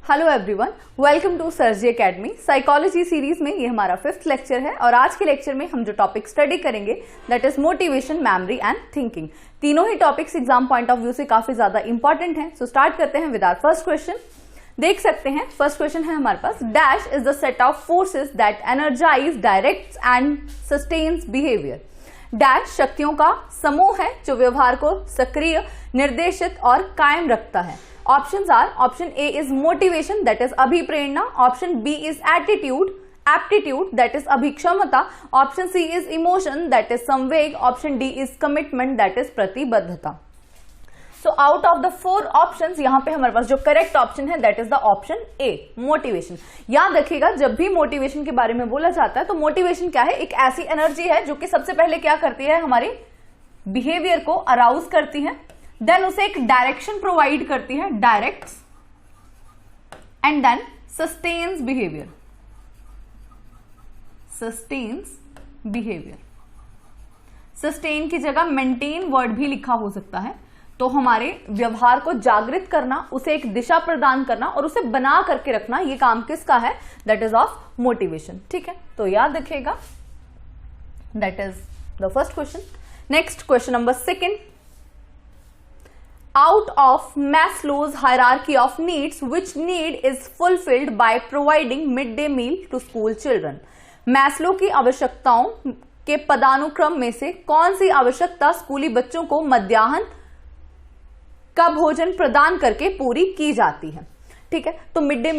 Hello everyone, welcome to Sarji academy. Psychology series में ये हमारा 5th लेक्चर है और आज के लेक्चर में हम जो टॉपिक स्टडी करेंगे that is motivation, memory and thinking. तीनों ही topics exam point of view से काफी ज्यादा इंपॉर्टेंट हैं। सो स्टार्ट करते हैं विद आवर फर्स्ट क्वेश्चन। देख सकते हैं फर्स्ट क्वेश्चन है हमारे पास, dash is the set of forces that energise, directs and sustains behaviour. Dash शक्तियों का समूह है जो व्यवहार को सक्रिय, निर्देशित और कायम रखता है। Options are, option A is motivation, that is अभिप्रेरणा, option B is attitude, aptitude, that is अभिक्षमता, option C is emotion, that is संवेग, option D is commitment, that is प्रतिबद्धता। So out of the 4 options यहाँ पे हमारे पास जो correct option है that is the option A, motivation. याद रखिएगा जब भी मोटिवेशन के बारे में बोला जाता है तो मोटिवेशन क्या है, एक ऐसी एनर्जी है जो कि सबसे पहले क्या करती है, हमारे बिहेवियर को अराउज करती है, देन उसे एक डायरेक्शन प्रोवाइड करती है, directs, and then sustains behaviour, sustains behaviour. Sustain की जगह मेंटेन वर्ड भी लिखा हो सकता है। तो हमारे व्यवहार को जागृत करना, उसे एक दिशा प्रदान करना और उसे बना करके रखना, ये काम किसका है, दैट इज ऑफ मोटिवेशन। ठीक है, तो याद रखिएगा that is the first question. Next question number 2। Out of Maslow's hierarchy of needs, which need is fulfilled by providing midday meal to school children? Maslow की आवश्यकताओं के पदानुक्रम में से कौन सी आवश्यकता स्कूली बच्चों को मध्याह्न का भोजन प्रदान करके पूरी की जाती है? ठीक है, तो मिड डे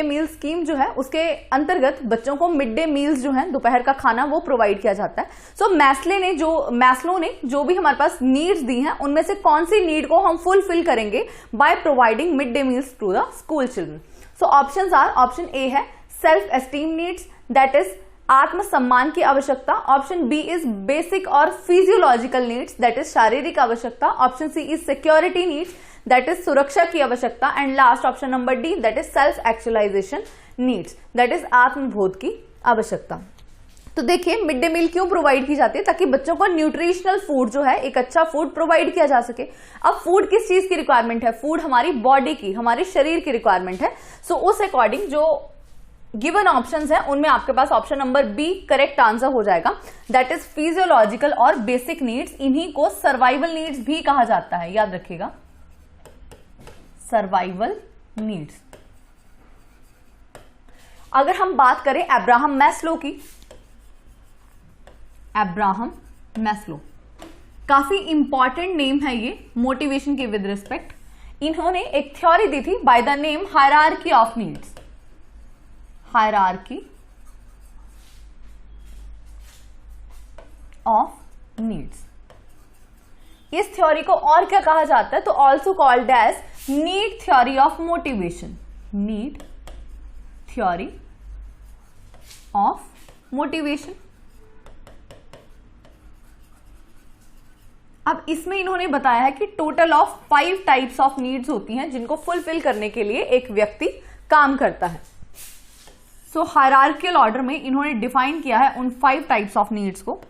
मील स्कीम जो है उसके अंतर्गत बच्चों को मिड डे मील्स जो है, दोपहर का खाना, वो प्रोवाइड किया जाता है। सो मैस्लो ने जो भी हमारे पास नीड्स दी हैं उनमें से कौन सी नीड को हम फुलफिल करेंगे by providing mid day meals to the school children. So options are, option A है self esteem needs, that is आत्मसम्मान की आवश्यकता। ऑप्शन बी इज बेसिक और फिजियोलॉजिकल नीड्स, दैट इज शारीरिक आवश्यकता। Option C is security needs, that is सुरक्षा की आवश्यकता। And last option number D, that is self actualization needs, that is आत्मबोध की आवश्यकता। तो देखिए मिड डे मील क्यों प्रोवाइड की जाती है, ताकि बच्चों को न्यूट्रिशनल फूड जो है, एक अच्छा फूड प्रोवाइड किया जा सके। अब फूड किस चीज की रिक्वायरमेंट है, फूड हमारी बॉडी की, हमारे शरीर की रिक्वायरमेंट है। सो उस अकॉर्डिंग जो गिवन ऑप्शंस हैं उनमें आपके पास option number B correct answer हो जाएगा, दैट इज फिजियोलॉजिकल और बेसिक नीड्स। इन्हीं को सर्वाइवल नीड्स भी कहा जाता है, याद रखिएगा, सर्वाइवल नीड्स। अगर हम बात करें अब्राहम मैस्लो की, अब्राहम मैस्लो काफी इंपॉर्टेंट नेम है ये मोटिवेशन के विद रिस्पेक्ट। इन्होंने एक थ्योरी दी थी by the name hierarchy of needs, hierarchy of needs. इस थ्योरी को और क्या कहा जाता है, तो also called as need theory of motivation, need theory of motivation. अब इसमें इन्होंने बताया है कि total of 5 types of needs होती हैं जिनको फुलफिल करने के लिए एक व्यक्ति काम करता है। सो हायरार्कियल ऑर्डर में इन्होंने डिफाइन किया है उन 5 टाइप्स ऑफ नीड्स को।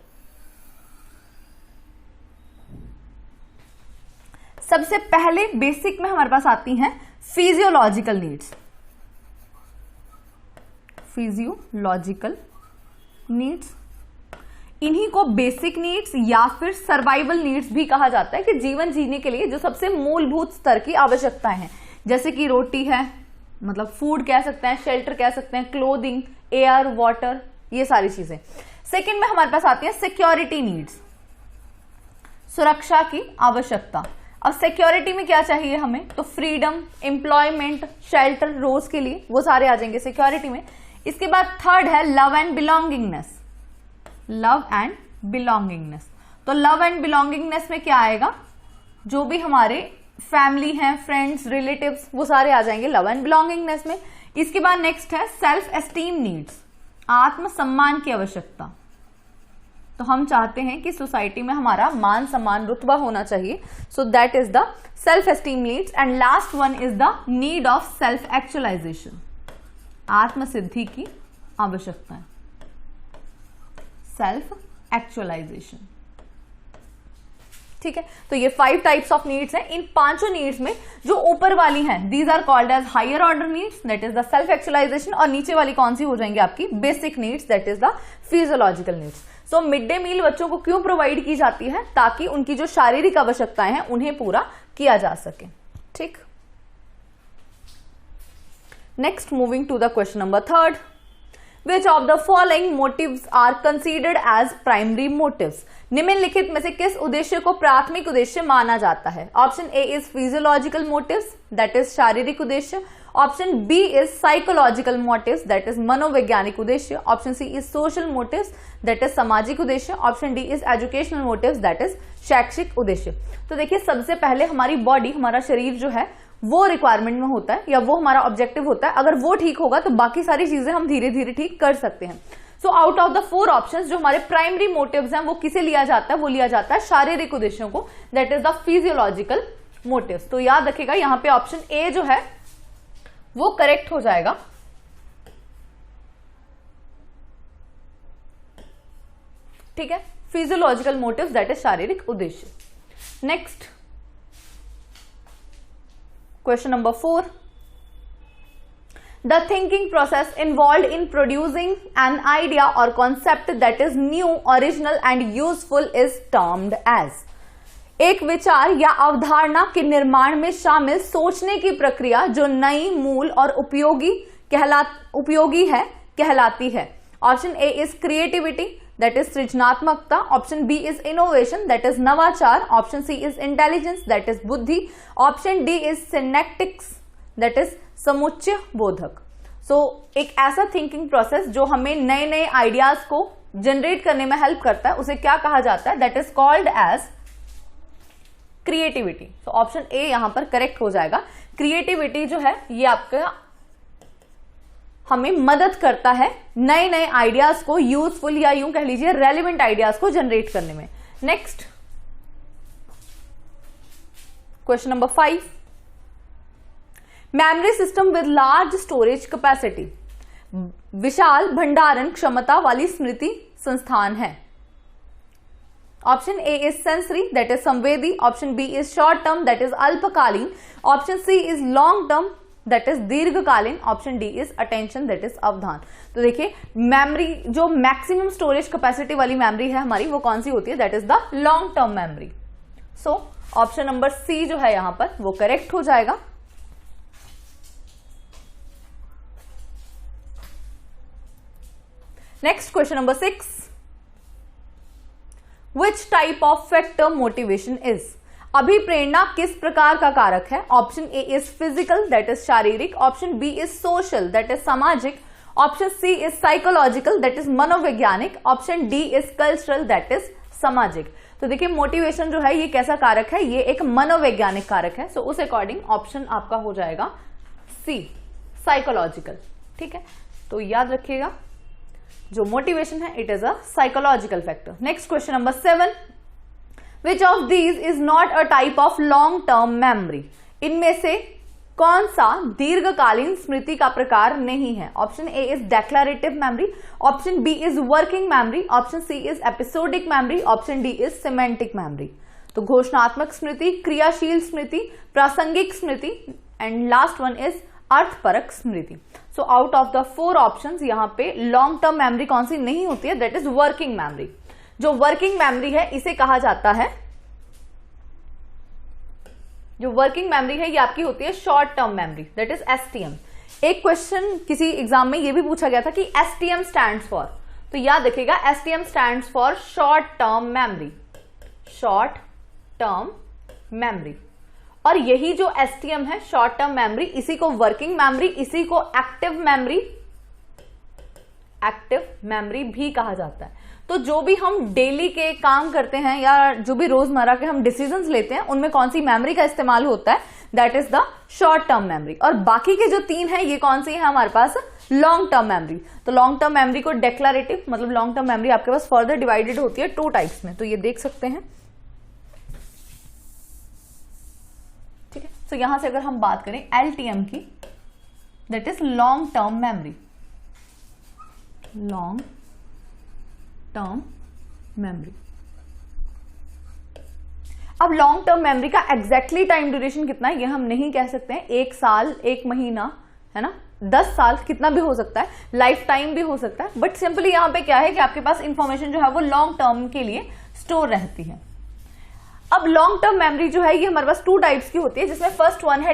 सबसे पहले बेसिक में हमारे पास आती हैं फिजियोलॉजिकल नीड्स, फिजियोलॉजिकल नीड्स। इन्हीं को बेसिक नीड्स या फिर सर्वाइवल नीड्स भी कहा जाता है, कि जीवन जीने के लिए जो सबसे मूलभूत स्तर की आवश्यकताएं हैं, जैसे कि रोटी है, मतलब फूड कह सकते हैं, शेल्टर कह सकते हैं, क्लोथिंग, एयर, वाटर, ये सारी चीजें। सेकंड में हमारे पास आती है सिक्योरिटी नीड्स, सुरक्षा की आवश्यकता। अब सिक्योरिटी में क्या चाहिए हमें, तो फ्रीडम, एम्प्लॉयमेंट, शेल्टर, रोज के लिए, वो सारे आ जाएंगे सिक्योरिटी में। इसके बाद थर्ड है love and belongingness, love and belongingness. तो लव एंड बिलोंगिंगनेस में क्या आएगा, जो भी हमारे फैमिली हैं, फ्रेंड्स, रिलेटिव्स, वो सारे आ जाएंगे लव एंड बिलोंगिंगनेस में। इसके बाद नेक्स्ट है सेल्फ एस्टीम नीड्स, आत्मसम्मान की आवश्यकता। तो हम चाहते हैं कि सोसाइटी में हमारा मान सम्मान, रुतबा होना चाहिए। So that is the self esteem needs. And last one is the need of self actualization, आत्मसिद्धि की आवश्यकता है, सेल्फ एक्चुअलाइजेशन। ठीक है, तो ये 5 टाइप्स ऑफ नीड्स हैं। इन पांचों नीड्स में जो ऊपर वाली हैं these are called as higher order needs, that is the self actualisation, और नीचे वाली कौन सी हो जाएंगी आपकी basic needs, that is the physiological needs. So mid day meal बच्चों को क्यों प्रोवाइड की जाती है, ताकि उनकी जो शारीरिक आवश्यकताएं हैं उन्हें पूरा किया जा सके। ठीक, next moving to the question number 3, Which of the following motives are considered as primary motives? निम्नलिखित में से किस उद्देश्य को प्राथमिक उद्देश्य माना जाता है? Option A is physiological motives, that is शारीरिक उद्देश्य। Option B is psychological motives, that is मनोवैज्ञानिक उद्देश्य। Option C is social motives, that is सामाजिक उद्देश्य। Option D is educational motives, that is शैक्षिक उद्देश्य। तो देखिए, सबसे पहले हमारी बॉडी, हमारा शरीर जो है वो रिक्वायरमेंट में होता है या वो हमारा ऑब्जेक्टिव होता है। अगर वो ठीक होगा तो बाकी सारी चीजें हम धीरे धीरे ठीक कर सकते हैं। सो आउट ऑफ द 4 ऑप्शंस जो हमारे प्राइमरी मोटिव्स हैं वो किसे लिया जाता है, वो लिया जाता है शारीरिक उद्देश्यों को, that is the physiological motives. तो याद रखिएगा यहां पे ऑप्शन ए जो है वो करेक्ट हो जाएगा। ठीक है, फिजियोलॉजिकल मोटिव्स दैट इज शारीरिक उद्देश्य। Next Question number 4. The thinking process involved in producing an idea or concept that is new, original and useful is termed as. एक विचार या अवधारणा के निर्माण में शामिल सोचने की प्रक्रिया जो नई, मूल और उपयोगी है कहलाती है। Option A is creativity, that is सृजनात्मकता। Option B is innovation, that is नवाचार। Option C is intelligence, that is बुद्धि। Option D is synaptics, that is समुच्चय बोधक। सो एक ऐसा थिंकिंग प्रोसेस जो हमें नए नए आइडियाज को जनरेट करने में हेल्प करता है, उसे क्या कहा जाता है, that is called as creativity. So option A यहां पर करेक्ट हो जाएगा। क्रिएटिविटी जो है ये आपका हमें मदद करता है नए नए आइडियाज को यूजफुल या यूं कह लीजिए रेलिवेंट आइडियाज को जनरेट करने में। Next question number 5, memory system with large storage capacity, विशाल भंडारण क्षमता वाली स्मृति संस्थान है। Option A is sensory, that is संवेदी। Option B is short term, that is अल्पकालीन। Option C is long term, that is दीर्घकालीन। Option D is attention, that is अवधान। तो देखिए, मेमोरी जो मैक्सिमम स्टोरेज कैपेसिटी वाली मेमोरी है हमारी वो कौन सी होती है, that is the long term memory. So option number C जो है यहां पर वो करेक्ट हो जाएगा। Next question number 6, which type of factor motivation is, अभिप्रेरणा किस प्रकार का कारक है। Option A is physical, that is शारीरिक। Option B is social, that is सामाजिक। Option C is psychological, that is मनोवैज्ञानिक। Option D is cultural, that is सामाजिक। तो देखिए, मोटिवेशन जो है ये कैसा कारक है, ये एक मनोवैज्ञानिक कारक है। सो उस अकॉर्डिंग ऑप्शन आपका हो जाएगा सी, साइकोलॉजिकल। ठीक है, तो याद रखिएगा जो मोटिवेशन है it is a psychological factor. Next question number 7, Which of these is not a type of long term memory? इनमें से कौन सा दीर्घकालीन स्मृति का प्रकार नहीं है। Option A is declarative memory. Option B is working memory. Option C is episodic memory. Option D is semantic memory. तो घोषणात्मक स्मृति, क्रियाशील स्मृति, प्रासंगिक स्मृति एंड लास्ट वन इज अर्थपरक स्मृति। So out of the 4 options यहां पे लॉन्ग टर्म मेमोरी कौन सी नहीं होती है, दैट इज वर्किंग मेमोरी। जो वर्किंग मेमोरी है इसे कहा जाता है, जो वर्किंग मेमोरी है ये आपकी होती है short term memory, that is STM. एक क्वेश्चन किसी एग्जाम में ये भी पूछा गया था कि एसटीएम स्टैंड्स फॉर, तो याद रखिएगा STM stands for short term memory, short term memory. और यही जो एसटीएम है शॉर्ट टर्म मेमोरी, इसी को वर्किंग मेमोरी, इसी को एक्टिव मेमोरी भी कहा जाता है। तो जो भी हम डेली के काम करते हैं या जो भी रोजमर्रा के हम डिसीजंस लेते हैं उनमें कौन सी मेमोरी का इस्तेमाल होता है, that is the short term memory. और बाकी के जो 3 है ये कौन सी है हमारे पास, लॉन्ग टर्म मेमोरी। तो लॉन्ग टर्म मेमोरी को डेक्लरेटिव, मतलब लॉन्ग टर्म मेमोरी आपके पास फर्दर डिवाइडेड होती है 2 टाइप्स में, तो ये देख सकते हैं। ठीक है, तो यहां से अगर हम बात करें एलटीएम की, that is long term memory, long term memory. अब लॉन्ग टर्म मेमोरी का एग्जैक्टली टाइम ड्यूरेशन कितना है ये हम नहीं कह सकते हैं, 1 साल, 1 महीना, है ना, 10 साल, कितना भी हो सकता है, लाइफ टाइम भी हो सकता है, बट सिंपली यहाँ पे क्या है कि आपके पास इंफॉर्मेशन जो है वो लॉन्ग टर्म के लिए स्टोर रहती है। अब लॉन्ग टर्म मेमोरी जो है ये हमारे पास 2 टाइप्स की होती है, जिसमें फर्स्ट वन है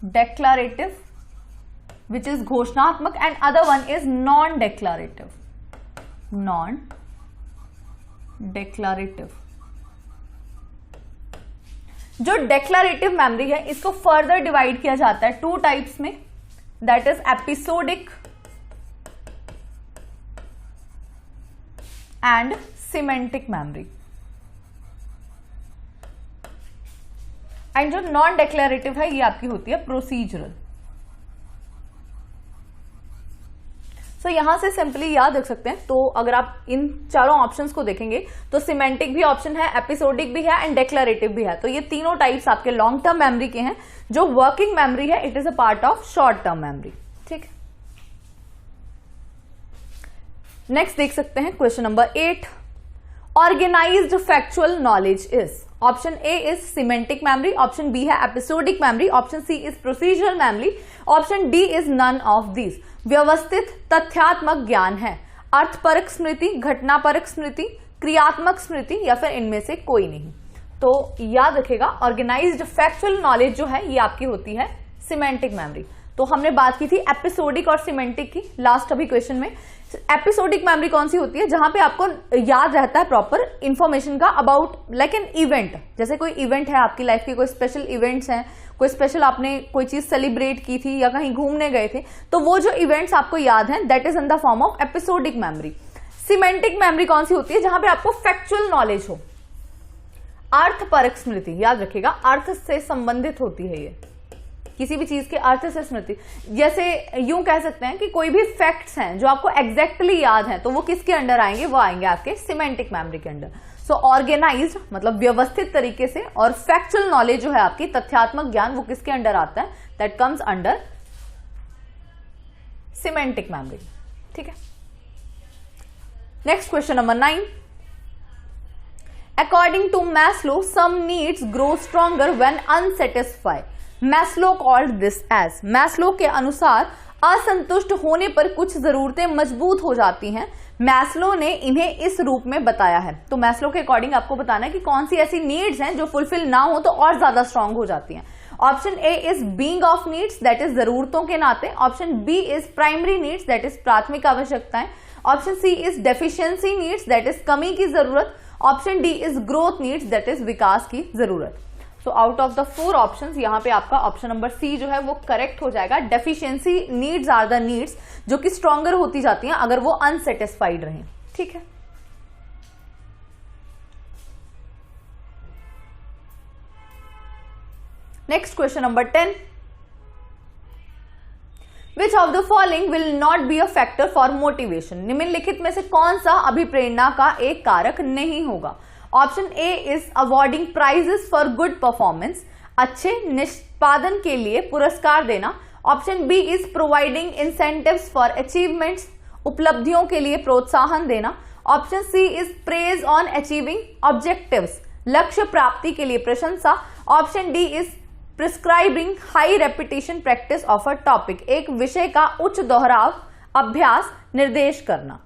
डेक्लारेटिव विच इज घोषणात्मक, and other one is non declarative. जो डेक्लारेटिव मेमोरी है इसको फर्दर डिवाइड किया जाता है 2 टाइप्स में, that is episodic and semantic memory. And जो नॉन डेक्लेरेटिव है ये आपकी होती है प्रोसीजरल। सो यहां से सिंपली याद रख सकते हैं, तो अगर आप इन चारों ऑप्शंस को देखेंगे तो सिमेंटिक भी ऑप्शन है, एपिसोडिक भी है एंड डेक्लेरेटिव भी है। तो ये तीनों टाइप्स आपके लॉन्ग टर्म मेमोरी के हैं। जो वर्किंग मेमोरी है it is a part of short term memory. ठीक है, नेक्स्ट देख सकते हैं question number 8। Organised factual knowledge is, option A is semantic memory, option B है episodic memory, option C is procedural memory, option D is none of these. व्यवस्थित तथ्यात्मक ज्ञान है, अर्थपरक स्मृति, घटनापरक स्मृति, क्रियात्मक स्मृति, या फिर इनमें से कोई नहीं। तो याद रखेगा ऑर्गेनाइज्ड फैक्चुअल नॉलेज जो है ये आपकी होती है सिमेंटिक मेमोरी। तो हमने बात की थी एपिसोडिक और सिमेंटिक की लास्ट अभी क्वेश्चन में। एपिसोडिक मेमोरी कौन सी होती है, जहां पे आपको याद रहता है प्रॉपर इंफॉर्मेशन का अबाउट लाइक एन इवेंट। जैसे कोई इवेंट है आपकी लाइफ के, कोई स्पेशल इवेंट्स हैं, कोई स्पेशल आपने कोई चीज सेलिब्रेट की थी या कहीं घूमने गए थे, तो वो जो इवेंट्स आपको याद हैं that is in the form of episodic memory. Semantic memory कौन सी होती है, जहां पे आपको फैक्चुअल नॉलेज हो। अर्थपरक स्मृति याद रखिएगा, अर्थ से संबंधित होती है ये, किसी भी चीज के अर्थ से स्मृति। जैसे यूं कह सकते हैं कि कोई भी फैक्ट्स हैं जो आपको एग्जैक्टली याद हैं, तो वो किसके अंडर आएंगे, वो आएंगे आपके सिमेंटिक मेमोरी के अंडर। सो ऑर्गेनाइज्ड मतलब व्यवस्थित तरीके से, और फैक्चुअल नॉलेज जो है आपकी तथ्यात्मक ज्ञान, वो किसके अंडर आता है, that comes under semantic memory. ठीक है, next question number 9। According to Maslow some needs grow stronger when unsatisfied. Maslow called this as, Maslow के अनुसार असंतुष्ट होने पर कुछ जरूरतें मजबूत हो जाती हैं। मैस्लो ने इन्हें इस रूप में बताया है। तो मैस्लो के अकॉर्डिंग आपको बताना है कि कौन सी ऐसी नीड्स हैं जो फुलफिल ना हो तो और ज्यादा स्ट्रांग हो जाती हैं। Option A is being of needs, that is जरूरतों के नाते। Option B is primary needs, that is प्राथमिक आवश्यकताएं। Option C is deficiency needs, that is कमी की जरूरत। Option D is growth needs, that is विकास की जरूरत। So out of the 4 options यहां पे आपका ऑप्शन नंबर सी जो है वो करेक्ट हो जाएगा। Deficiency needs are the needs जो कि स्ट्रॉन्गर होती जाती हैं अगर वो अनसेटिस्फाइड रहें। ठीक है, next question number 10। Which of the following will not be a factor for motivation. निम्नलिखित में से कौन सा अभिप्रेरणा का एक कारक नहीं होगा। Option A is awarding prizes for good performance, अच्छे निष्पादन के लिए पुरस्कार देना। Option B is providing incentives for achievements, उपलब्धियों के लिए प्रोत्साहन देना। Option C is praise on achieving objectives, लक्ष्य प्राप्ति के लिए प्रशंसा। Option D is prescribing high repetition practice of a topic, एक विषय का उच्च दोहराव अभ्यास निर्देश करना।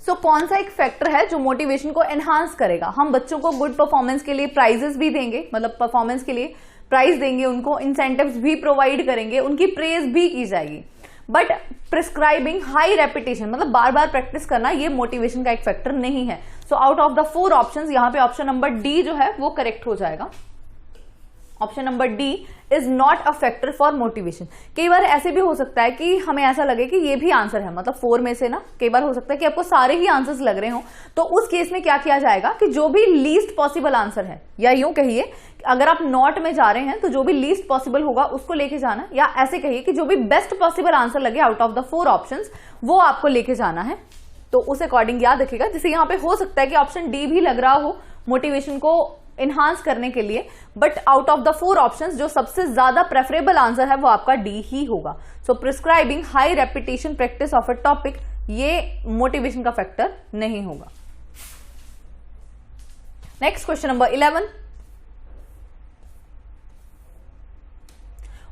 सो कौन सा एक फैक्टर है जो मोटिवेशन को एनहांस करेगा। हम बच्चों को गुड परफॉर्मेंस के लिए प्राइजेस भी देंगे, मतलब परफॉर्मेंस के लिए प्राइज देंगे, उनको इंसेंटिव्स भी प्रोवाइड करेंगे, उनकी प्रेज भी की जाएगी। बट प्रिस्क्राइबिंग हाई रेपिटेशन मतलब बार बार प्रैक्टिस करना, ये मोटिवेशन का एक फैक्टर नहीं है। सो आउट ऑफ द 4 ऑप्शंस यहां पे ऑप्शन नंबर डी जो है वो करेक्ट हो जाएगा। Option number D is not a factor for motivation. कई बार ऐसे भी हो सकता है कि हमें ऐसा लगे कि ये भी आंसर है, मतलब 4 में से ना कई बार हो सकता है कि आपको सारे ही आंसर्स लग रहे हो, तो उस केस में क्या किया जाएगा कि जो भी लीस्ट पॉसिबल आंसर है, या यूं कहिए अगर आप नॉट में जा रहे हैं तो जो भी लीस्ट पॉसिबल होगा उसको लेके जाना, या ऐसे कहिए कि जो भी बेस्ट पॉसिबल आंसर लगे आउट ऑफ द 4 ऑप्शंस वो आपको लेके जाना है। तो उस अकॉर्डिंग याद रखिएगा। जैसे यहां पे हो सकता है कि ऑप्शन डी भी लग रहा हो मोटिवेशन को इनहांस करने के लिए, but out of the 4 options जो सबसे ज्यादा प्रेफरेबल आंसर है वो आपका डी ही होगा। So prescribing high repetition practice of a topic, ये मोटिवेशन का फैक्टर नहीं होगा। Next question number 11,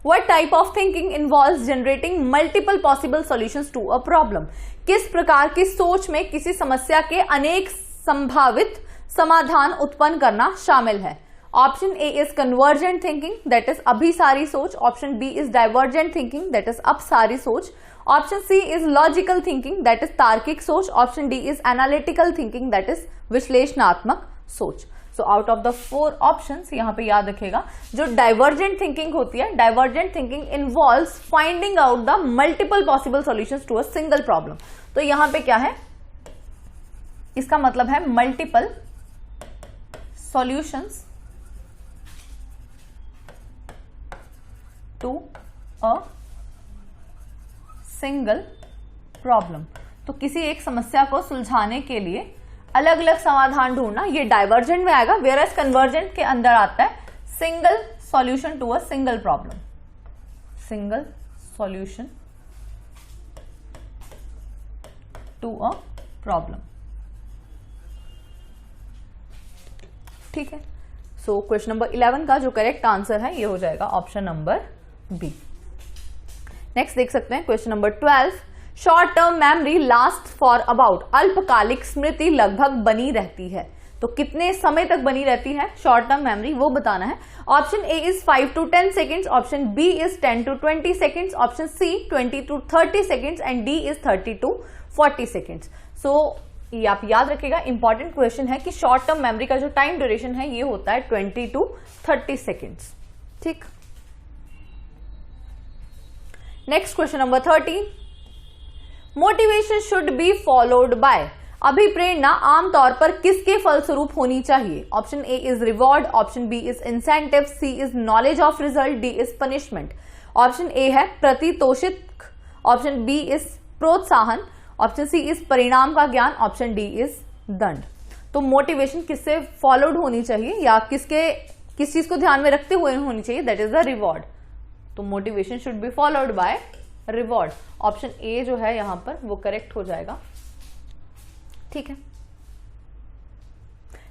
What type of thinking involves generating multiple possible solutions to a problem? किस प्रकार की सोच में किसी समस्या के अनेक संभावित समाधान उत्पन्न करना शामिल है? Option A is convergent thinking, that is अभिसारी सोच। Option B is divergent thinking, that is अपसारी सोच। Option C is logical thinking, that is तार्किक सोच। Option D is analytical thinking, that is विश्लेषणात्मक सोच। So out of the 4 options यहां पे याद रखेगा, जो डाइवर्जेंट थिंकिंग होती है, divergent thinking involves finding out the multiple possible solutions to a single problem. तो यहां पे क्या है, इसका मतलब है multiple solutions to a single problem. तो किसी एक समस्या को सुलझाने के लिए अलग अलग समाधान ढूंढना, ये डाइवर्जेंट में आएगा, वेयर एज कन्वर्जेंट के अंदर आता है single solution to a single problem, single solution to a problem. ठीक है, सो क्वेश्चन नंबर 11 का जो करेक्ट आंसर है ये हो जाएगा ऑप्शन नंबर बी। नेक्स्ट देख सकते हैं question number 12, short term memory last for about, अल्पकालिक स्मृति लगभग बनी रहती है। तो कितने समय तक बनी रहती है शॉर्ट टर्म मेमोरी, वो बताना है। Option A is 5 to 10 seconds, option B is 10 to 20 seconds, option C 20 to 30 seconds and D is 30 to 40 seconds. So ये आप याद रखिएगा, इंपॉर्टेंट क्वेश्चन है कि शॉर्ट टर्म मेमोरी का जो टाइम ड्यूरेशन है ये होता है 20 to 30 सेकेंड्स। ठीक, next question number 13, motivation should be followed by, अभिप्रेरणा आमतौर पर किसके फलस्वरूप होनी चाहिए? Option A is reward, option B is incentive, C is knowledge of result, D is punishment. Option A है प्रतितोषित, ऑप्शन बी इज प्रोत्साहन, ऑप्शन सी इज परिणाम का ज्ञान, ऑप्शन डी इज दंड। तो मोटिवेशन किससे फॉलोड होनी चाहिए या किस चीज को ध्यान में रखते हुए होनी चाहिए? That is the reward. तो motivation should be followed by reward. Option A जो है यहां पर वो करेक्ट हो जाएगा। ठीक है,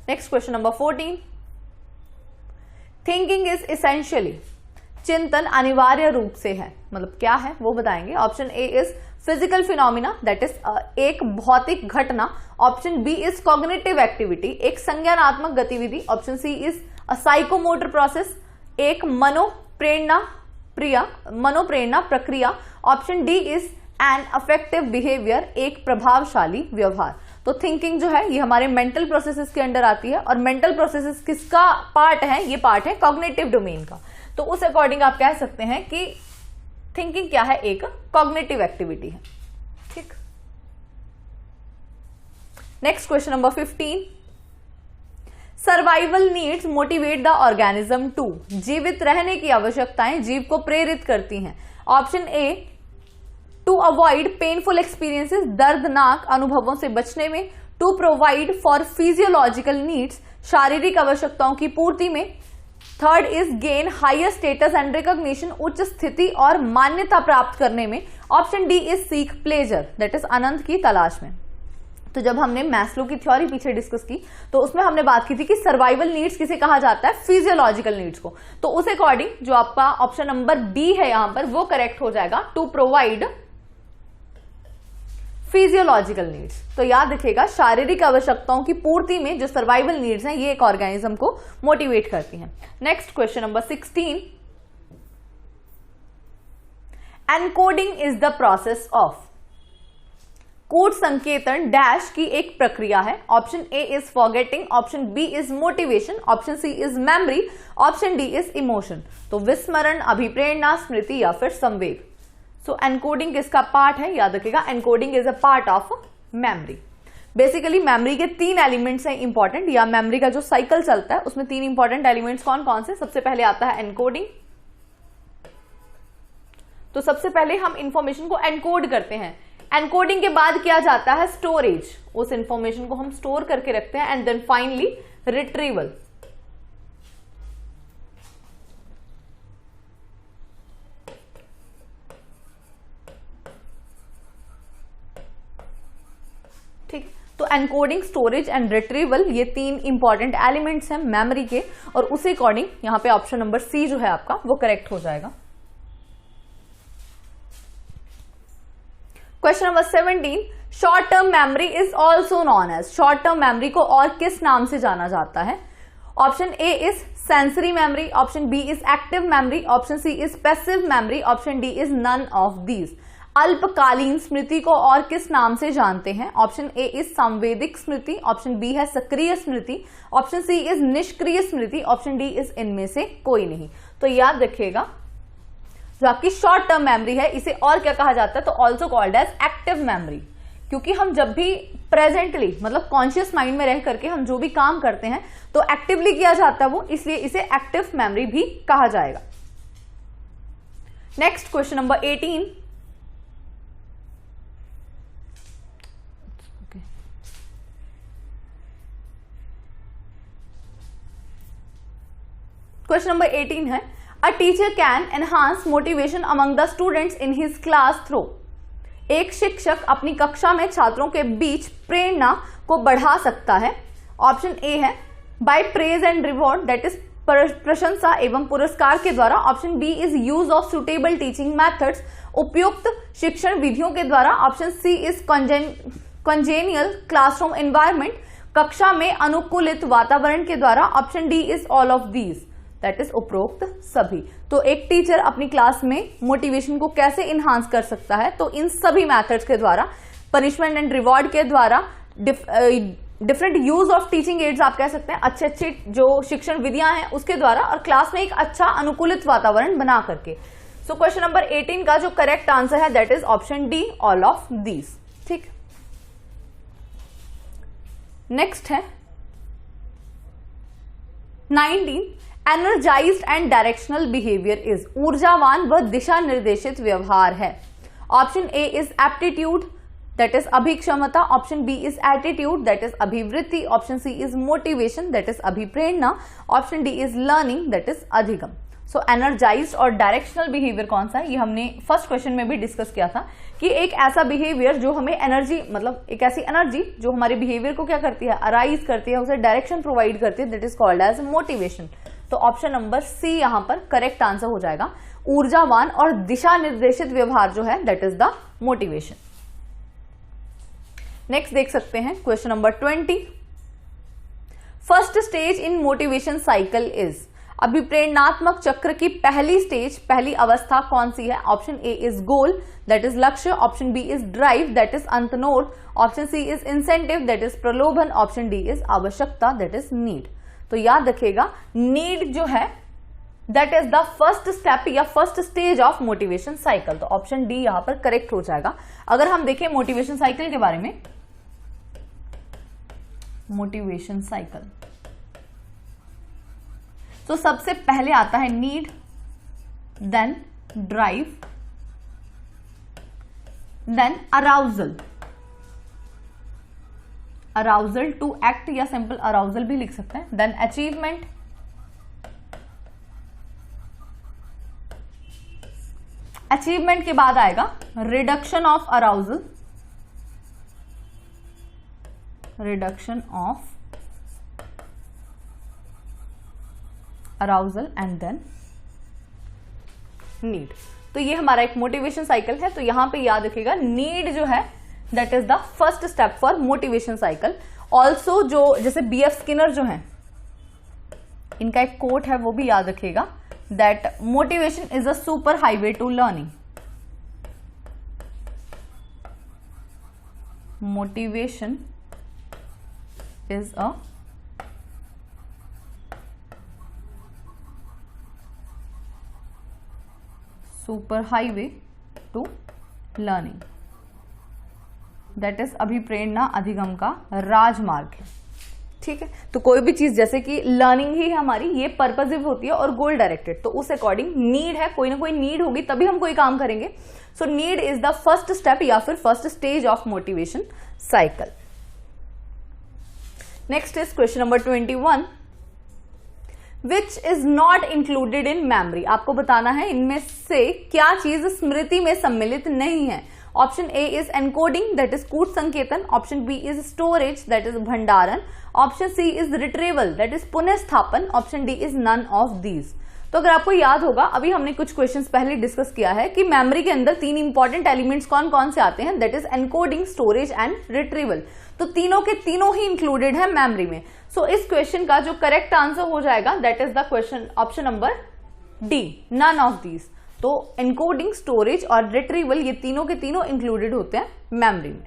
next question number 14, thinking is essentially, चिंतन अनिवार्य रूप से है, मतलब क्या है वो बताएंगे। Option A is physical phenomena, that is एक भौतिक घटना। Option B is cognitive activity, एक संज्ञानात्मक गतिविधि। Option C is a psychomotor process, एक मनोप्रेरणा प्रक्रिया। Option D is an affective behaviour, एक प्रभावशाली व्यवहार। तो थिंकिंग जो है ये हमारे मेंटल प्रोसेसेस के अंडर आती है, और मेंटल प्रोसेसेस किसका पार्ट है? ये पार्ट है कॉग्निटिव डोमेन का। तो उस अकॉर्डिंग आप कह सकते हैं कि थिंकिंग क्या है? एक कॉग्निटिव एक्टिविटी है। ठीक, next question number 15, survival needs motivate the organism to, जीवित रहने की आवश्यकताएं जीव को प्रेरित करती हैं। Option A to avoid painful experiences, दर्दनाक अनुभवों से बचने में। To provide for physiological needs, शारीरिक आवश्यकताओं की पूर्ति में। Third is gain higher status and recognition, उच्च स्थिति और मान्यता प्राप्त करने में। Option D is seek pleasure, that is आनंद की तलाश में। तो जब हमने मैस्लो की थ्योरी पीछे डिस्कस की तो उसमें हमने बात की थी कि सर्वाइवल नीड्स किसे कहा जाता है? फिजियोलॉजिकल नीड्स को। तो उस अकॉर्डिंग जो आपका ऑप्शन नंबर बी है यहां पर वो करेक्ट हो जाएगा, टू प्रोवाइड फिजियोलॉजिकल नीड्स। तो याद रखिएगा, शारीरिक आवश्यकताओं की पूर्ति में जो सर्वाइवल नीड्स हैं ये एक ऑर्गेनिज्म को मोटिवेट करती हैं। Next question number 16, encoding is the process of, code संकेतन डैश की एक प्रक्रिया है। Option A is forgetting, option B is motivation, option C is memory, option D is emotion. तो विस्मरण, अभिप्रेरणा, स्मृति या फिर संवेग। सो एनकोडिंग किसका पार्ट है? याद रखिएगा, encoding is a part of memory. Basically memory के 3 एलिमेंट्स हैं इंपॉर्टेंट, या मेमोरी का जो साइकिल चलता है उसमें 3 इंपॉर्टेंट एलिमेंट्स कौन कौन से? सबसे पहले आता है एनकोडिंग। तो सबसे पहले हम इंफॉर्मेशन को एनकोड करते हैं। एनकोडिंग के बाद किया जाता है स्टोरेज, उस इंफॉर्मेशन को हम स्टोर करके रखते हैं। And then finally retrieval. तो एनकोडिंग, स्टोरेज एंड रिट्रीवल, ये 3 इंपॉर्टेंट एलिमेंट्स हैं मेमोरी के, और उसी अकॉर्डिंग यहाँ पे ऑप्शन नंबर सी जो है आपका वो करेक्ट हो जाएगा। Question number 17, short term memory is also known as, short term memory को और किस नाम से जाना जाता है? Option A is sensory memory, option B is active memory, option C is passive memory, option D is none of these. अल्पकालीन स्मृति को और किस नाम से जानते हैं? ऑप्शन ए इज संवेदिक स्मृति, ऑप्शन बी है सक्रिय स्मृति, ऑप्शन सी इज निष्क्रिय स्मृति, ऑप्शन डी इज इनमें से कोई नहीं। तो याद रखिएगा, जो आपकी शॉर्ट टर्म मेमोरी है इसे और क्या कहा जाता है? तो also called as active memory, क्योंकि हम जब भी प्रेजेंटली मतलब कॉन्शियस माइंड में रह करके हम जो भी काम करते हैं तो एक्टिवली किया जाता है वो, इसलिए इसे एक्टिव मेमोरी भी कहा जाएगा। Next question number 18, question number 18 है, a teacher can enhance motivation among the students in his class through, एक शिक्षक अपनी कक्षा में छात्रों के बीच प्रेरणा को बढ़ा सकता है। ऑप्शन ए है by praise and reward, that is प्रशंसा एवं पुरस्कार के द्वारा, option B is use of suitable teaching methods, उपयुक्त शिक्षण विधियों के द्वारा, option C is congenial classroom environment, कक्षा में अनुकूलित वातावरण के द्वारा, option D is all of these, that is उपरोक्त सभी। तो एक टीचर अपनी क्लास में मोटिवेशन को कैसे इनहांस कर सकता है? तो इन सभी मेथड्स के द्वारा, पनिशमेंट एंड रिवॉर्ड के द्वारा, different use of teaching ads आप कह सकते हैं, अच्छे अच्छे जो शिक्षण विधियां हैं उसके द्वारा, और क्लास में एक अच्छा अनुकूलित वातावरण बना करके। सो क्वेश्चन नंबर 18 का जो करेक्ट आंसर है that is option D, all of these. ठीक, नेक्स्ट है 19, energised and directional behaviour is, ऊर्जावान व दिशा निर्देशित व्यवहार है। Option A is aptitude, that is अभिक्षमता, option B is attitude, that is अभिवृत्ति, option C is motivation, that is अभिप्रेरणा, option D is learning, that is अधिगम। सो एनर्जाइज्ड और डायरेक्शनल बिहेवियर कौन सा है? ये हमने फर्स्ट क्वेश्चन में भी डिस्कस किया था कि एक ऐसा बिहेवियर जो हमें एनर्जी, मतलब एक ऐसी एनर्जी जो हमारे बिहेवियर को क्या करती है? अराइज करती है, उसे डायरेक्शन प्रोवाइड करती है, that is called as motivation. तो ऑप्शन नंबर सी यहां पर करेक्ट आंसर हो जाएगा। ऊर्जावान और दिशा निर्देशित व्यवहार जो है that is the motivation. Next देख सकते हैं question number 20, first stage in motivation cycle is, अभिप्रेरणात्मक चक्र की पहली स्टेज, पहली अवस्था कौन सी है? Option A is goal, that is लक्ष्य, option B is drive, that is अंतनोद, option C is incentive, that is प्रलोभन, ऑप्शन डी इज आवश्यकता, दैट इज नीड। तो याद रखिएगा, नीड जो है that is the first step या first stage of motivation cycle. तो ऑप्शन डी यहां पर करेक्ट हो जाएगा। अगर हम देखें मोटिवेशन साइकिल के बारे में, मोटिवेशन साइकिल तो सबसे पहले आता है need, then drive, then arousal, arousal to act या सिंपल अराउजल भी लिख सकते हैं, देन अचीवमेंट, अचीवमेंट के बाद आएगा reduction of arousal, reduction of arousal and then need. तो ये हमारा एक मोटिवेशन साइकिल है। तो यहां पे याद रखिएगा, नीड जो है that is the first step for motivation cycle. Also जो जैसे BF स्किनर जो है, इनका एक कोट है वो भी याद रखिएगा, that motivation is a super highway to learning, motivation is a super highway to learning, that is अभिप्रेरणा अधिगम का राजमार्ग है। ठीक है, तो कोई भी चीज जैसे कि लर्निंग ही हमारी ये पर्पसिव होती है और गोल डायरेक्टेड, तो उस अकॉर्डिंग नीड है, कोई ना कोई नीड होगी तभी हम कोई काम करेंगे। So need is the first step या फिर first stage of motivation cycle. Next is question number 21, which is not included in memory. आपको बताना है इनमें से क्या चीज स्मृति में सम्मिलित नहीं है। Option A is encoding that is कूट संकेतन, option B is storage that is भंडारण, option C is retrieval that is पुनर्स्थापन, option D is none of these. तो अगर आपको याद होगा, अभी हमने कुछ क्वेश्चंस पहले डिस्कस किया है कि मेमोरी के अंदर 3 इंपॉर्टेंट एलिमेंट्स कौन कौन से आते हैं, that is encoding, storage and retrieval. तो तीनों के तीनों ही इंक्लूडेड है मेमोरी में। सो इस क्वेश्चन का जो करेक्ट आंसर हो जाएगा that is the question option number D, none of these. तो एनकोडिंग, स्टोरेज और रिट्रीवल ये तीनों के तीनों इंक्लूडेड होते हैं मेमोरी में।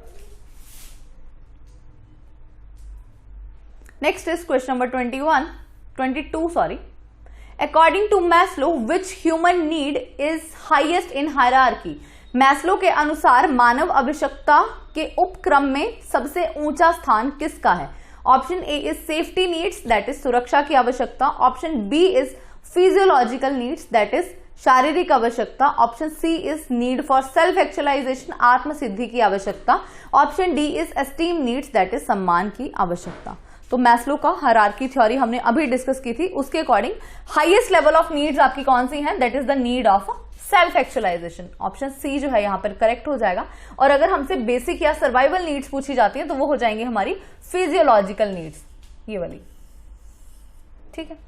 Next is question number 22 According to Maslow, which human need is highest in hierarchy? Maslow के अनुसार मानव आवश्यकता के उपक्रम में सबसे ऊंचा स्थान किसका है? Option A is safety needs that is सुरक्षा की आवश्यकता, option B is physiological needs that is शारीरिक आवश्यकता, option C is need for self actualisation आत्म सिद्धि की आवश्यकता, option D is esteem needs that is सम्मान की आवश्यकता। तो मैस्लो का हायरार्की थ्योरी हमने अभी डिस्कस की थी, उसके according highest level of needs आपकी कौन सी हैं, that is the need of self actualisation. Option C जो है यहां पर करेक्ट हो जाएगा। और अगर हमसे बेसिक या सर्वाइवल नीड्स पूछी जाती है तो वो हो जाएंगी हमारी फिजियोलॉजिकल नीड्स, ये वाली। ठीक है,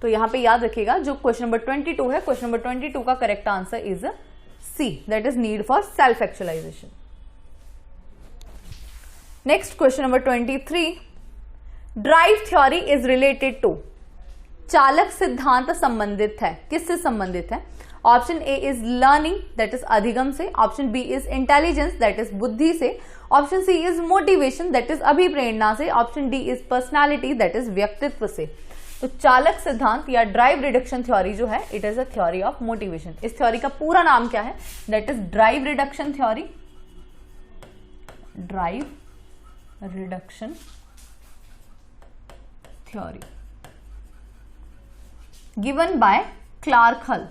तो यहां पे याद रखिएगा जो क्वेश्चन नंबर 22 है, क्वेश्चन नंबर 22 का correct answer is C, that is need for self actualization. Next question number 23, drive theory is related to, चालक सिद्धांत संबंधित है, किससे संबंधित है? Option A is learning that is अधिगम से, option B is intelligence that is बुद्धि से, option C is motivation that is अभिप्रेरणा से, option D is personality that is व्यक्तित्व से। तो चालक सिद्धांत या ड्राइव रिडक्शन थ्योरी जो है it is a theory of motivation. इस थ्योरी का पूरा नाम क्या है? That is drive reduction theory, drive reduction theory given by Clark Hull.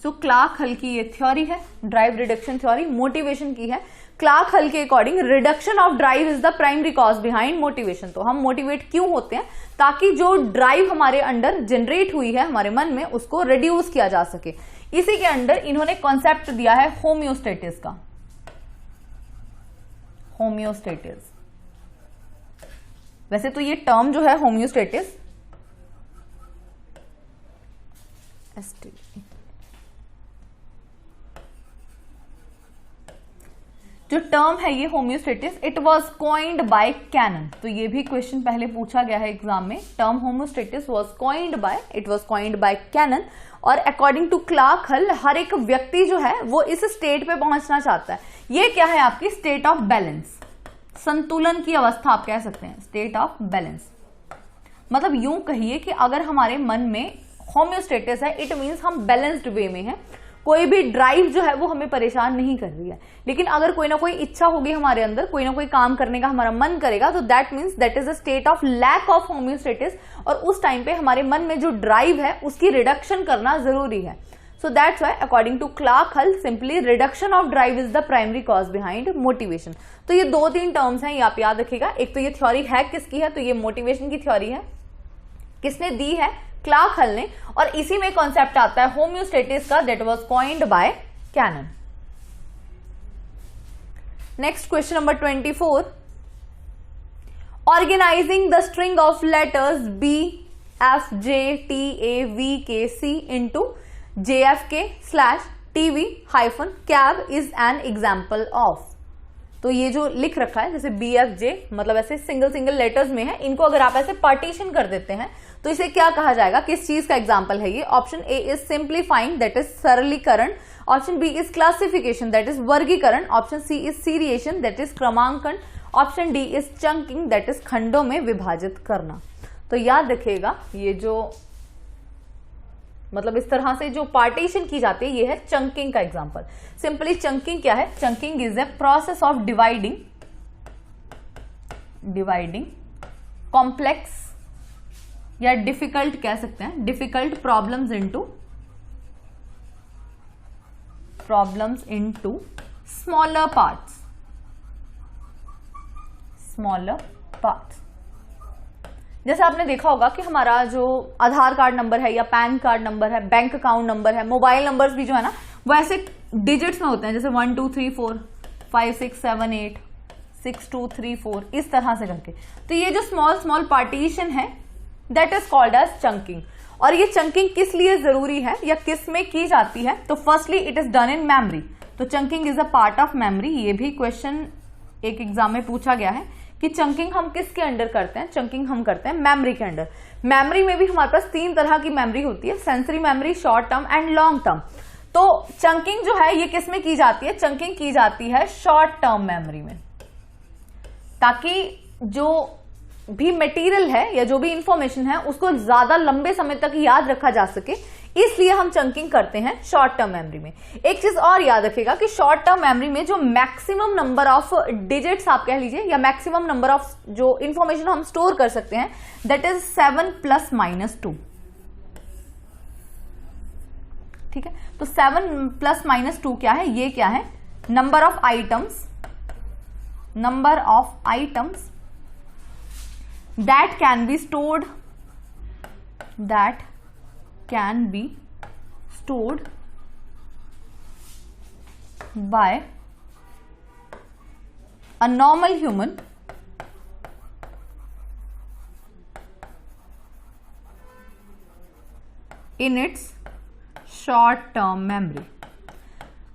So Clark हल की ये थ्योरी है, ड्राइव रिडक्शन थ्योरी मोटिवेशन की है। क्लार्क हल के according reduction of drive is the primary cause behind motivation. तो हम मोटिवेट क्यों होते हैं? ताकि जो ड्राइव हमारे अंदर जनरेट हुई है हमारे मन में उसको रिड्यूस किया जा सके। इसी के अंदर इन्होंने कॉन्सेप्ट दिया है होम्योस्टेटिस का, होम्योस्टेटिस। वैसे तो ये टर्म जो है होम्योस्टेटिस, जो टर्म है ये homeostasis, it was coined by Cannon. तो ये भी क्वेश्चन पहले पूछा गया है एग्जाम में। Term homeostasis was coined by Cannon. और अकॉर्डिंग टू क्लार्क हल हर एक व्यक्ति जो है वो इस स्टेट पे पहुंचना चाहता है। ये क्या है? आपकी स्टेट ऑफ बैलेंस, संतुलन की अवस्था आप कह सकते हैं, स्टेट ऑफ बैलेंस। मतलब यूं कहिए कि अगर हमारे मन में होम्योस्टेटिस है इट मींस हम बैलेंस्ड वे में हैं, कोई भी ड्राइव जो है वो हमें परेशान नहीं कर रही है। लेकिन अगर कोई ना कोई इच्छा होगी हमारे अंदर, कोई ना कोई काम करने का हमारा मन करेगा, तो that means that is a state of lack of homeostasis. और उस टाइम पे हमारे मन में जो ड्राइव है उसकी रिडक्शन करना जरूरी है। So that's why according to Clark Hull simply reduction of drive is the primary cause behind motivation. तो ये 2-3 टर्म्स हैं, ये आप याद रखिएगा। एक तो ये थ्योरी है किसकी है? तो ये मोटिवेशन की थ्योरी है। किसने दी है? क्लार्क हल ने। और इसी में कॉन्सेप्ट आता है होम्योस्टेटिस का, that was coined by Cannon. Next question number 24, organizing the string of letters B F J T A V K C into JFK/TV-CAB is an example of. तो ये जो लिख रखा है जैसे BFJ, मतलब ऐसे सिंगल लेटर्स में है, इनको अगर आप ऐसे पार्टीशन कर देते हैं तो इसे क्या कहा जाएगा? किस चीज का एग्जाम्पल है ये? Option A is simplifying that is सरलीकरण, option B is classification that is वर्गीकरण, option C is seriation that is क्रमांकन, option D is chunking that is खंडों में विभाजित करना। तो याद रखिएगा ये जो मतलब इस तरह से जो पार्टीशन की जाती है ये है चंकिंग का एग्जांपल। सिंपली चंकिंग क्या है? Chunking is a process of dividing complex या डिफिकल्ट कह सकते हैं, difficult problems into smaller parts. जैसे आपने देखा होगा कि हमारा जो आधार कार्ड नंबर है या पैन कार्ड नंबर है, बैंक अकाउंट नंबर है, मोबाइल नंबर्स भी जो है ना वो ऐसे डिजिट्स में होते हैं, जैसे 1 2 3 4 5 6 7 8 6 2 3 4 इस तरह से करके। तो ये जो स्मॉल स्मॉल पार्टीशन है that is called as chunking. और ये चंकिंग किस लिए जरूरी है या किस में की जाती है? तो firstly it is done in memory, तो chunking is a part of memory. ये भी क्वेश्चन एक एग्जाम में पूछा गया है कि चंकिंग हम किसके अंडर करते हैं? चंकिंग हम करते हैं मेमोरी के अंडर। मेमोरी में भी हमारे पास 3 तरह की मेमोरी होती है, sensory memory, short term and long term. तो चंकिंग जो है ये किसमें की जाती है? चंकिंग की जाती है शॉर्ट टर्म मेमोरी में, ताकि जो भी मटेरियल है या जो भी इंफॉर्मेशन है उसको ज्यादा लंबे समय तक याद रखा जा सके, इसलिए हम चंकिंग करते हैं शॉर्ट टर्म मेमोरी में। एक चीज और याद रखिएगा कि शॉर्ट टर्म मेमोरी में जो मैक्सिमम नंबर ऑफ डिजिट्स आप कह लीजिए या मैक्सिमम नंबर ऑफ जो इंफॉर्मेशन हम स्टोर कर सकते हैं दैट इज 7 ± 2। ठीक है, तो 7 ± 2 क्या है? ये क्या है? Number of items that can be stored by a normal human in its short term memory।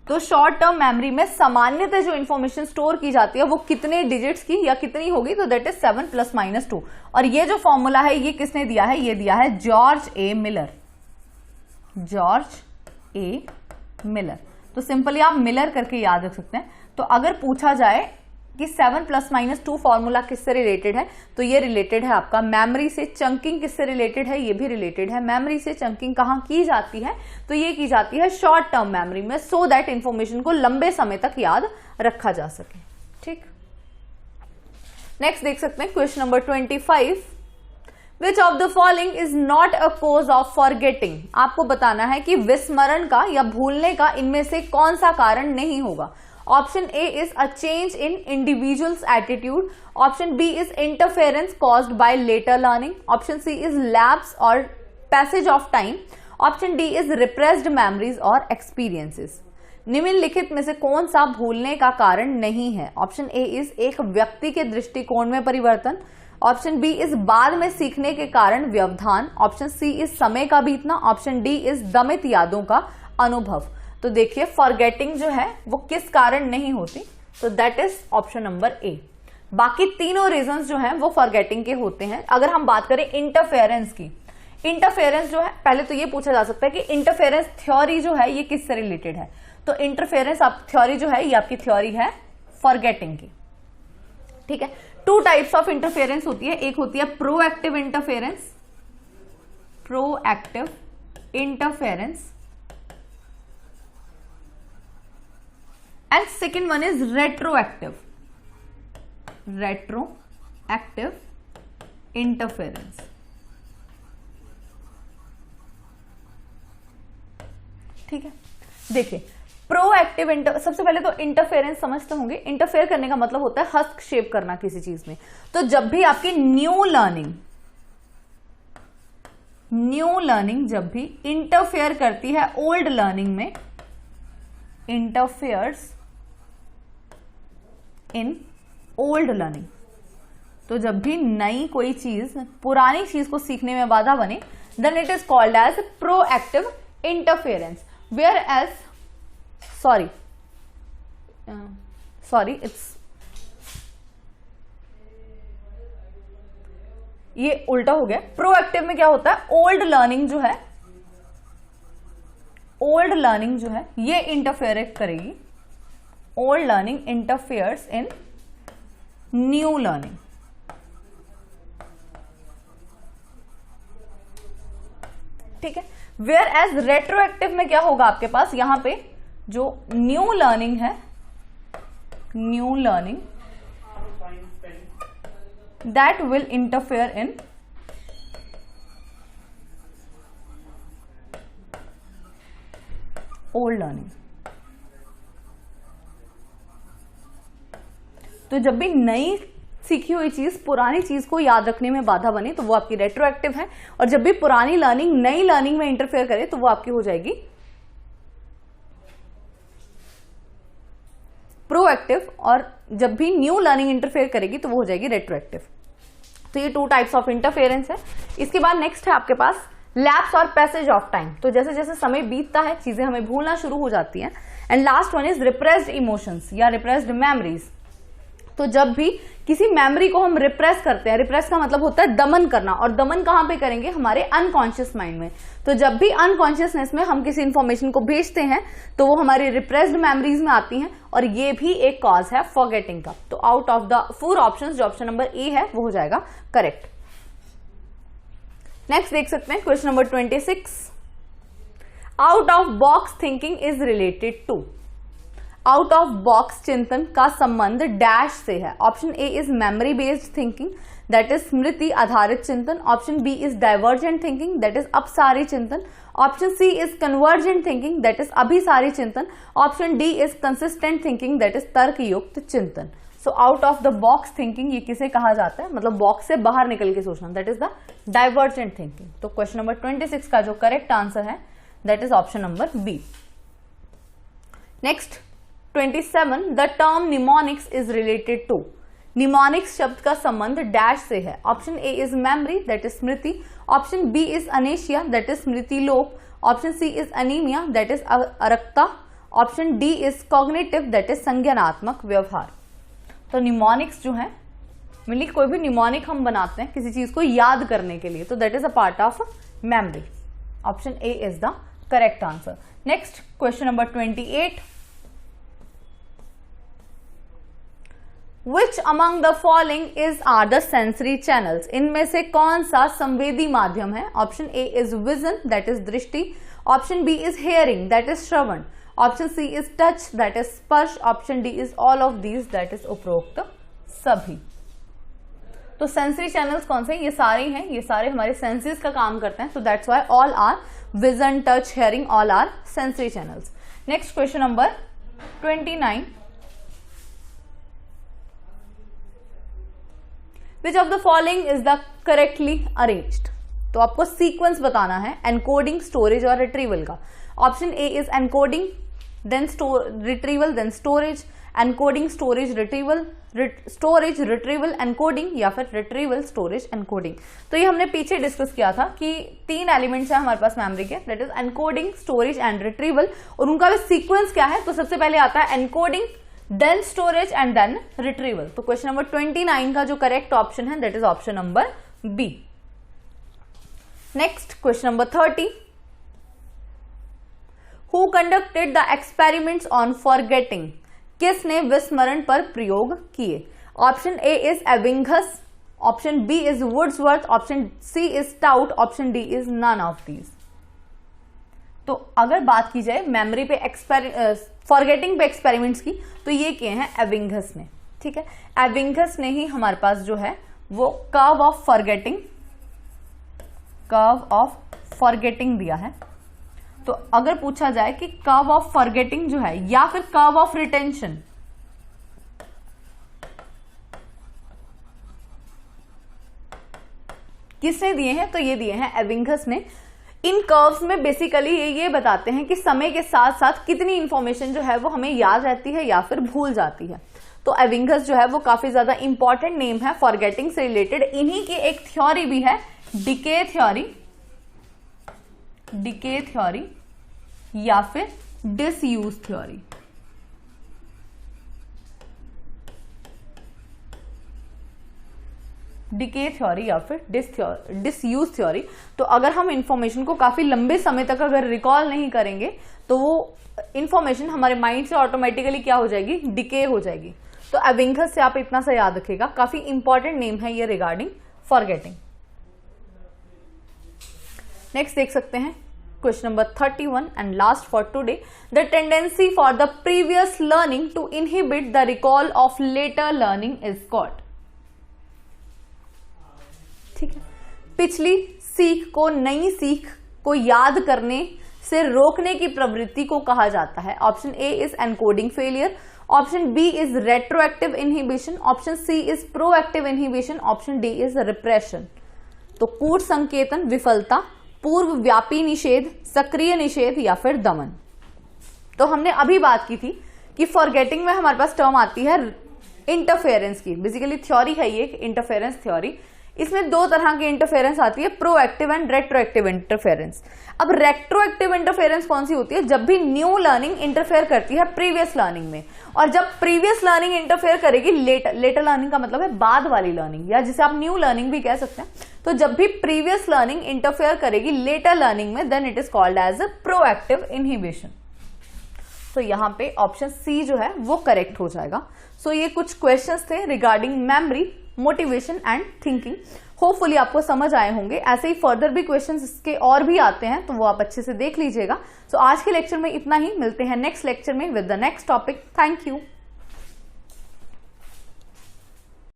तो शॉर्ट टर्म मेमोरी में सामान्यतः जो इंफॉर्मेशन स्टोर की जाती है वो कितने डिजिट्स की या कितनी होगी? तो दैट इज 7 ± 2। और ये जो फॉर्मूला है ये किसने दिया है? ये दिया है जॉर्ज ए मिलर। तो सिंपली आप मिलर करके याद रख सकते हैं। तो अगर पूछा जाए कि 7 ± 2 फॉर्मूला किससे रिलेटेड है, तो ये रिलेटेड है आपका मेमोरी से। चंकिंग किससे रिलेटेड है? ये भी रिलेटेड है मेमोरी से। चंकिंग कहां की जाती है? तो ये की जाती है शॉर्ट टर्म मेमोरी में, सो दैट इंफॉर्मेशन को लंबे समय तक याद रखा जा सके। ठीक, नेक्स्ट देख सकते हैं question number 25। Which of the following is not a cause of forgetting? आपको बताना है कि विस्मरण का या भूलने का इनमें से कौन सा कारण नहीं होगा। Option A is a change in individual's attitude, option B is interference caused by later learning, option C is lapse और passage of time, option D is repressed memories और एक्सपीरियंसेस। निम्नलिखित में से कौन सा भूलने का कारण नहीं है? ऑप्शन ए इज एक व्यक्ति के दृष्टिकोण में परिवर्तन, ऑप्शन बी इज बाद में सीखने के कारण व्यवधान, ऑप्शन सी इज समय का बीतना, ऑप्शन डी इज दमित यादों का अनुभव। तो देखिए फॉरगेटिंग जो है वो किस कारण नहीं होती? तो दैट इज ऑप्शन नंबर ए। बाकी तीनों रीजंस जो हैं वो फॉरगेटिंग के होते हैं। अगर हम बात करें इंटरफेरेंस की, इंटरफेरेंस जो है पहले तो ये पूछा जा सकता है कि इंटरफेरेंस थ्योरी जो है ये किससे रिलेटेड है? तो इंटरफेरेंस थ्योरी जो है ये आपकी थ्योरी है फॉरगेटिंग की। ठीक है, 2 टाइप्स ऑफ इंटरफेरेंस होती है। एक होती है proactive interference and second one is retroactive interference। ठीक है, देखिए प्रोएक्टिव सबसे पहले तो इंटरफेरेंस समझते होंगे। इंटरफेयर करने का मतलब होता है हस्तक्षेप करना किसी चीज में। तो जब भी आपकी न्यू लर्निंग जब भी इंटरफेयर करती है ओल्ड लर्निंग में, इंटरफेयर्स इन ओल्ड लर्निंग, तो जब भी नई कोई चीज पुरानी चीज को सीखने में बाधा बने then it is called as proactive interference. Whereas it's ये उल्टा हो गया। प्रोएक्टिव में क्या होता है? ओल्ड लर्निंग जो है ये इंटरफेयर करेगी। ओल्ड लर्निंग इंटरफेयर्स इन न्यू लर्निंग। ठीक है, वेयर एज रेट्रोएक्टिव में क्या होगा आपके पास? यहां पे जो न्यू लर्निंग है, new learning that will interfere in old learning. तो जब भी नई सीखी हुई चीज पुरानी चीज को याद रखने में बाधा बने तो वो आपकी रेट्रोएक्टिव है, और जब भी पुरानी लर्निंग नई लर्निंग में इंटरफेयर करे तो वो आपकी हो जाएगी प्रोएक्टिव, और जब भी न्यू लर्निंग इंटरफेयर करेगी तो वो हो जाएगी रेट्रोएक्टिव। तो ये 2 टाइप्स ऑफ इंटरफेरेंस है। इसके बाद नेक्स्ट है आपके पास लैप्स और पैसेज ऑफ टाइम। तो जैसे जैसे समय बीतता है चीजें हमें भूलना शुरू हो जाती हैं। And last one is repressed emotions या रिप्रेस्ड मेमोरीज। तो जब भी किसी मेमोरी को हम रिप्रेस करते हैं, रिप्रेस का मतलब होता है दमन करना, और दमन कहां पे करेंगे, हमारे अनकॉन्शियस माइंड में। तो जब भी अनकॉन्शियसनेस में हम किसी इंफॉर्मेशन को भेजते हैं तो वो हमारी रिप्रेस्ड मेमोरीज में आती हैं, और ये भी एक कॉज है फॉरगेटिंग का। तो आउट ऑफ द 4 ऑप्शंस जो ऑप्शन नंबर ए है वो हो जाएगा करेक्ट। नेक्स्ट देख सकते हैं question number 26। Out of box thinking is related to. Out of box चिंतन का संबंध डैश से है। Option A is memory based thinking, that is स्मृति आधारित चिंतन। Option B is divergent thinking, that is अपसारी चिंतन। Option C is convergent thinking, that is अभिसारी चिंतन। Option D is consistent thinking, that is तर्कयुक्त चिंतन। So out of the box thinking ये किसे कहा जाता है, मतलब बॉक्स से बाहर निकल के सोचना, that is the divergent thinking. तो क्वेश्चन नंबर 26 का जो करेक्ट आंसर है that is option number B. Next 27, the term mnemonics is related to. Mnemonics शब्द का संबंध डैश से है। Option A is memory, that is स्मृति। Option B is amnesia, that is स्मृति लोप। Option C is anaemia, that is अरक्ता। Option D is cognitive, that is संज्ञानात्मक व्यवहार। तो निमोनिक्स जो है, मतलब कोई भी निमोनिक हम बनाते हैं किसी चीज को याद करने के लिए, तो that is a part of memory. Option A is the correct answer. Next question number 28, Which among the following are the sensory channels? इनमें से कौन सा संवेदी माध्यम है? Option A is vision, that is दृष्टि। Option B is hearing, that is श्रवण। Option C is touch, that is स्पर्श। Option D is all of these, that is उपरोक्त सभी। तो सेंसरी चैनल्स कौन से? ये सारे हैं, ये सारे हमारे सेंसेस का काम करते हैं। तो that's why all are vision, touch, hearing, all are sensory channels. Next question number 29, Which of the following is the correctly arranged? तो आपको सीक्वेंस बताना है एनकोडिंग, स्टोरेज और रिट्रीवल का। Option A is encoding, then retrieval, then storage. Encoding, storage, retrieval, storage, retrieval, encoding, या फिर retrieval, storage, encoding. तो ये हमने पीछे डिस्कस किया था कि 3 एलिमेंट्स हैं हमारे पास मेमोरी के, that is encoding, storage and retrieval, और उनका भी सीक्वेंस क्या है। तो सबसे पहले आता है encoding, then storage and then retrieval. तो क्वेश्चन नंबर 29 का जो करेक्ट ऑप्शन है that is option number B. Next question number 30, who conducted the experiments on forgetting? किसने विस्मरण पर प्रयोग किए? Option A is Ebbinghaus, option B is Woodworth, option C is Tout, option D is none of these. तो अगर बात की जाए मेमोरी पे फॉरगेटिंग पे एक्सपेरिमेंट्स की, तो ये किए हैं एबिंगस ने। ठीक है, एबिंगस ने ही हमारे पास जो है वो कर्व ऑफ फॉरगेटिंग दिया है। तो अगर पूछा जाए कि कर्व ऑफ फॉरगेटिंग जो है या फिर कर्व ऑफ रिटेंशन, किसने दिए हैं? तो ये दिए हैं एबिंगस ने। इन कर्व्स में बेसिकली ये बताते हैं कि समय के साथ साथ कितनी इंफॉर्मेशन जो है वो हमें याद रहती है या फिर भूल जाती है। तो एबिंगस जो है वो काफी ज्यादा इंपॉर्टेंट नेम है फॉरगेटिंग से रिलेटेड। इन्हीं की एक थ्योरी भी है डिके थ्योरी या फिर डिसयूज थ्योरी। डिके थ्योरी या फिर डिसयूज थ्योरी। तो अगर हम इंफॉर्मेशन को काफी लंबे समय तक अगर रिकॉल नहीं करेंगे तो वो इंफॉर्मेशन हमारे माइंड से ऑटोमेटिकली क्या हो जाएगी? डिके हो जाएगी। तो एबिंगस से आप इतना सा याद रखिएगा, काफी इंपॉर्टेंट नेम है ये रिगार्डिंग फॉरगेटिंग। नेक्स्ट देख सकते हैं question number 31 and last for today, the tendency for the previous learning to inhibit the recall of later learning is called. ठीक है, पिछली सीख को नई सीख को याद करने से रोकने की प्रवृत्ति को कहा जाता है। Option A is encoding failure, option B is retroactive inhibition, option C is proactive inhibition, option D is repression. तो कूट संकेतन विफलता, पूर्व व्यापी निषेध, सक्रिय निषेध या फिर दमन। तो हमने अभी बात की थी कि फॉरगेटिंग में हमारे पास टर्म आती है इंटरफेरेंस की। बेसिकली थ्योरी है ये, इंटरफेरेंस थ्योरी। इसमें दो तरह की इंटरफेरेंस आती है, प्रोएक्टिव एंड रेट्रोएक्टिव इंटरफेरेंस। अब रेट्रोएक्टिव इंटरफेरेंस कौन सी होती है? जब भी न्यू लर्निंग इंटरफेयर करती है प्रीवियस लर्निंग में, और जब प्रीवियस लर्निंग इंटरफेयर करेगी लेटर लर्निंग का मतलब है बाद वाली लर्निंग, या जिसे आप न्यू लर्निंग भी कह सकते हैं। तो जब भी प्रीवियस लर्निंग इंटरफेयर करेगी लेटर लर्निंग में, then it is called as a proactive inhibition. तो यहां पे ऑप्शन सी जो है वो करेक्ट हो जाएगा। सो ये कुछ क्वेश्चंस थे regarding memory, motivation and thinking. Hopefully आपको समझ आए होंगे। ऐसे ही फर्दर भी क्वेश्चंस इसके और भी आते हैं, तो वो आप अच्छे से देख लीजिएगा। सो आज के लेक्चर में इतना ही, मिलते हैं नेक्स्ट लेक्चर में with the next topic. Thank you.